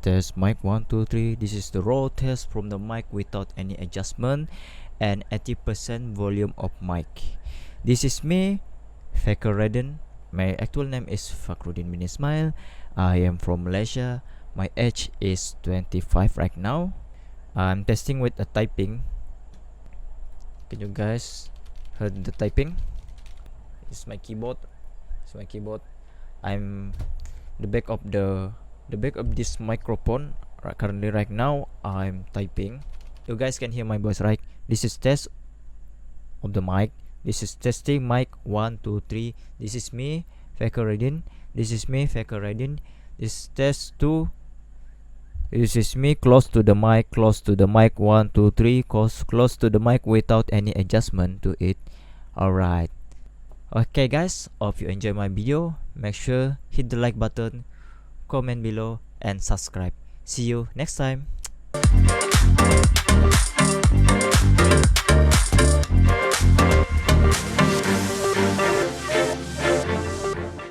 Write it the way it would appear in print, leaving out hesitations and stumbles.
test mic 1 2 3. This is the raw test from the mic without any adjustment and 80% volume of mic. This is me, Fakhruddin. My actual name is Fakhruddin bin Ismail. I am from Malaysia. My age is 25 right now. I'm testing with a typing. Can you guys hear the typing? It's my keyboard. I'm the back of this microphone. Currently right now I'm typing. You guys can hear my voice, right? This is test of the mic. This is testing mic 1 2 3. This is me, Fakhruddin. This is me, Fakhruddin. This is test 2. This is me close to the mic 1 2 3, close to the mic without any adjustment to it. Alright. Okay guys, hope you enjoy my video. Make sure hit the like button, comment below and subscribe. See you next time.